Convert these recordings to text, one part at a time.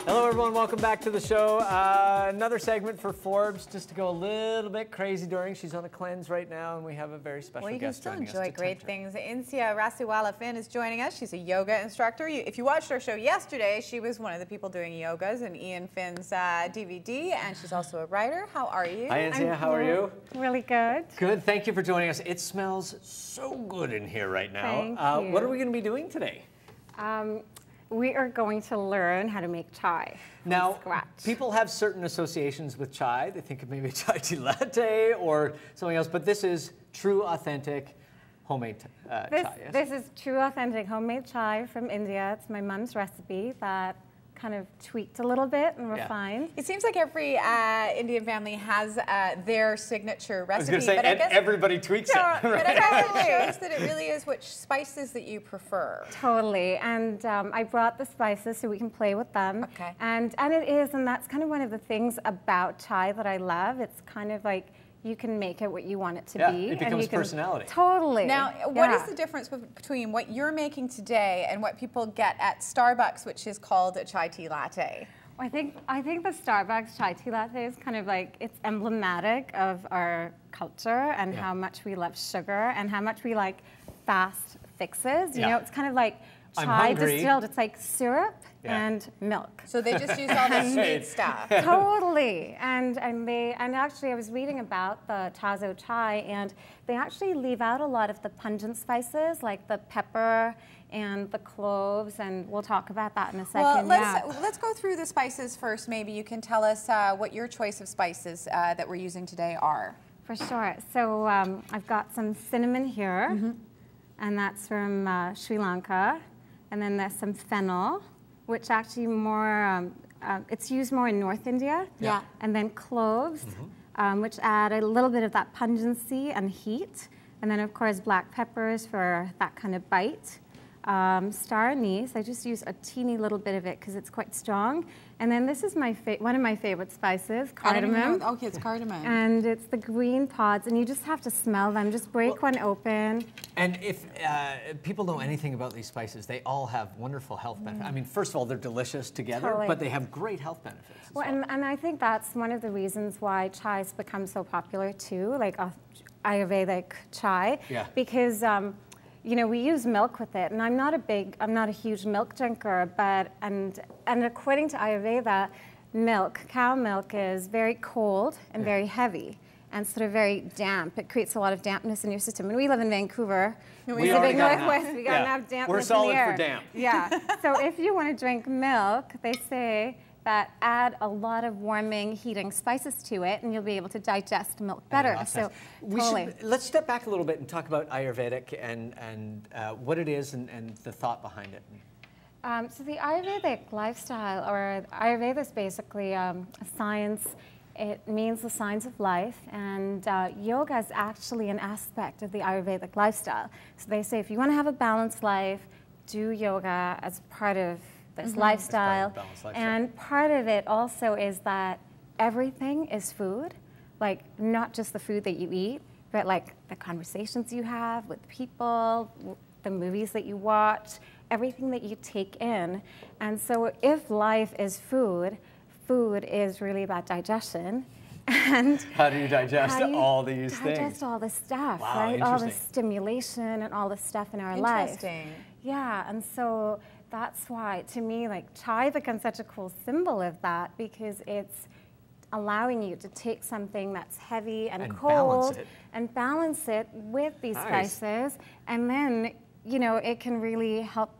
Hello everyone, welcome back to the show. Another segment for Forbes, just to go a little bit crazy during. She's on a cleanse right now, and we have a very special guest joining us. Well, you can still enjoy great things. Insiya Rasiwala-Finn is joining us. She's a yoga instructor. If you watched our show yesterday, she was one of the people doing yogas in Ian Finn's DVD, and she's also a writer. How are you? Hi Insiya, how are you? Really good. Good, thank you for joining us. It smells so good in here right now. Thank you. What are we going to be doing today? We are going to learn how to make chai from scratch. People have certain associations with chai. They think of maybe a chai tea latte or something else, but this is true, authentic, homemade chai, yes? This is true, authentic, homemade chai from India. It's my mom's recipe that kind of tweaked a little bit and refined. It seems like every Indian family has their signature recipe. I was going to say, and everybody tweaks it. But I guess it shows that it really is which spices that you prefer. Totally, and I brought the spices so we can play with them. Okay. And that's kind of one of the things about chai that I love. It's kind of like, you can make it what you want it to be. It becomes personality. Totally. Now, what is the difference between what you're making today and what people get at Starbucks, which is called a chai tea latte? I think the Starbucks chai tea latte is kind of like, it's emblematic of our culture and how much we love sugar and how much we like fast fixes. You know, it's kind of like chai distilled. It's like syrup and milk. So they just use all the sweet stuff. Totally. And actually I was reading about the Tazo chai, and they actually leave out a lot of the pungent spices like the pepper and the cloves, and we'll talk about that in a second. Well, let's go through the spices first. Maybe you can tell us what your choice of spices that we're using today are. For sure. So I've got some cinnamon here, and that's from Sri Lanka. And then there's some fennel, which actually it's used more in North India. Yeah. And then cloves, which add a little bit of that pungency and heat. And then of course black peppers for that kind of bite. Star anise, I just use a teeny little bit of it because it's quite strong. And then this is one of my favorite spices, cardamom. Okay, it's cardamom. And it's the green pods, and you just have to smell them. Just break one open. And if people know anything about these spices, they all have wonderful health benefits. I mean, first of all, they're delicious together, but they have great health benefits. Well, and I think that's one of the reasons why chai's become so popular too, like Ayurvedic chai, because you know, we use milk with it, and I'm not a huge milk drinker, but and according to Ayurveda, cow milk is very cold and very heavy and sort of very damp. It creates a lot of dampness in your system. And we live in Vancouver. We live in Northwest. We got enough dampness We're solid in the air. for damp. Yeah. So if you want to drink milk, they say that add a lot of warming, heating spices to it, and you'll be able to digest milk better. So let's step back a little bit and talk about Ayurvedic and what it is and the thought behind it. So the Ayurvedic lifestyle, or Ayurveda, is basically a science. It means the science of life, and yoga is actually an aspect of the Ayurvedic lifestyle. So they say if you want to have a balanced life, do yoga as part of this lifestyle. And part of it also is that everything is food, like not just the food that you eat, but like the conversations you have with people, the movies that you watch, everything that you take in. And so if life is food, food is really about digestion. And how do you digest all these things? Digest all this stuff, wow, right? All the stimulation and all the stuff in our life. Interesting. Yeah, and so that's why, to me, like chai becomes such a cool symbol of that, because it's allowing you to take something that's heavy and cold and balance it with these spices, and then, you know, it can really help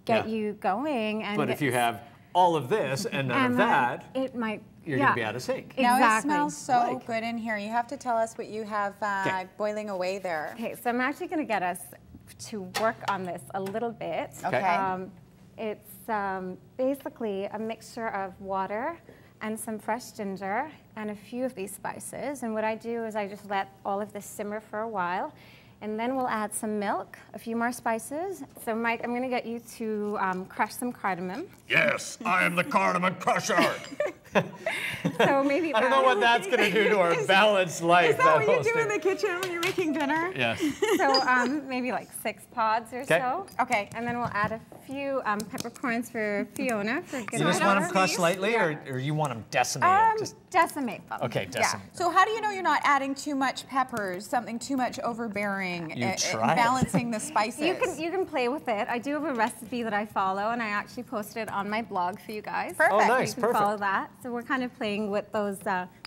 get you going. And but if you have all of this and none of that, it might. You're going to be out of sync. Exactly. Now it smells so good in here. You have to tell us what you have boiling away there. Okay, so I'm actually going to get us to work on this a little bit. Okay. It's basically a mixture of water and some fresh ginger and a few of these spices. And what I do is I just let all of this simmer for a while. And then we'll add some milk, a few more spices. So Mike, I'm going to get you to crush some cardamom. Yes, I am the cardamom crusher. So maybe I don't know what that's going to do to our balanced life. Is that what you do in the kitchen when you're making dinner? Yes. So maybe like 6 pods or so. Okay. And then we'll add a few peppercorns for Fiona. For good You just want them order. crushed lightly, or you want them decimated? Just Decimate them. okay, decimate. So how do you know you're not adding too much peppers, something too much overbearing, You try it. balancing the spices? You can play with it. I do have a recipe that I follow, and I actually posted it on my blog for you guys. Perfect. Oh, nice. You can Perfect. follow that. So we're kind of playing with those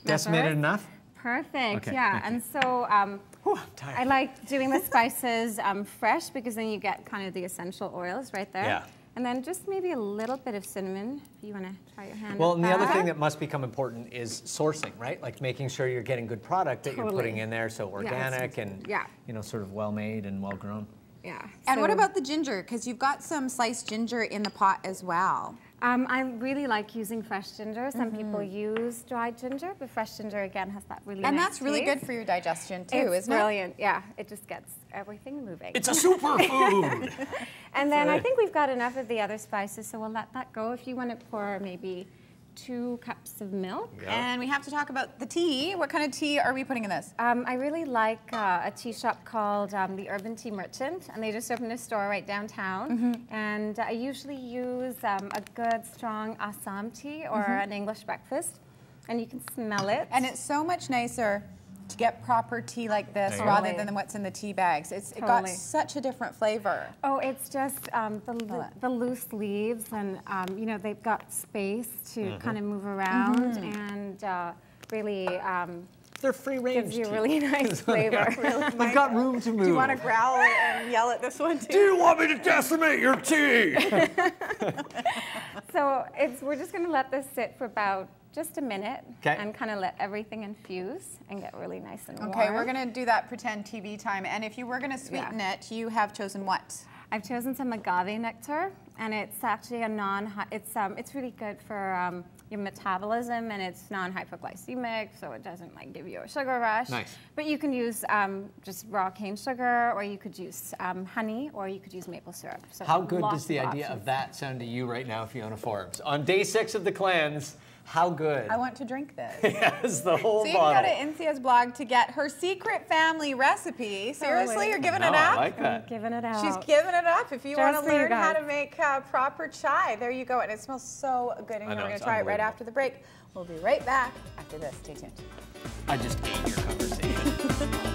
Decimated methods. enough? Perfect. Okay, Yeah. thank you. And so Whew, I'm tired. I like doing the spices fresh because then you get kind of the essential oils right there. Yeah. And then just maybe a little bit of cinnamon if you want to try your hand. Well, at and the other that. thing that must become important is sourcing, right? Like making sure you're getting good product that you're Totally. putting in there, so organic and yeah. you know, sort of well made and well grown. Yeah. And what So, about the ginger? Because you've got some sliced ginger in the pot as well. I really like using fresh ginger. Some people use dried ginger, but fresh ginger again has that really And nice that's really taste. good for your digestion too, It's isn't it? brilliant. Yeah, it just gets everything moving. It's a superfood. And then I think we've got enough of the other spices, so we'll let that go. If you want to pour maybe 2 cups of milk. And we have to talk about the tea. What kind of tea are we putting in this? I really like a tea shop called the Urban Tea Merchant, and they just opened a store right downtown. And I usually use a good, strong Assam tea or an English breakfast, and you can smell it. And it's so much nicer to get proper tea like this There you rather go. than what's in the tea bags. It got Totally. such a different flavor. Oh, it's just the loose leaves, and you know, they've got space to kind of move around, and really They're free range. gives you a really nice flavor. We've got room to move. Do you want to growl and yell at this one too? Do you want me to decimate your tea? So we're just going to let this sit for about just a minute, 'Kay. and kind of let everything infuse and get really nice and warm. Okay, we're going to do that pretend TV time. And if you were going to sweeten it, you have chosen what? I've chosen some agave nectar, and it's actually a it's really good for your metabolism, and it's non-hypoglycemic, so it doesn't like give you a sugar rush. Nice. But you can use just raw cane sugar, or you could use honey, or you could use maple syrup. So How good lots does the idea options. of that sound to you right now, Fiona Forbes? On day 6 of the cleanse, how good? I want to drink this. Yes, the whole So you can bottle. go to Insiya's blog to get her secret family recipe. Seriously, Totally. you're giving No, it I up? like that. Giving it out. She's giving it up. If you want Just to for you learn how guys. to make proper chai, there you go. And it smells so good. And I know, we're going it's to try it right unbelievable. after the break. We'll be right back after this. Stay tuned. I just ate your conversation.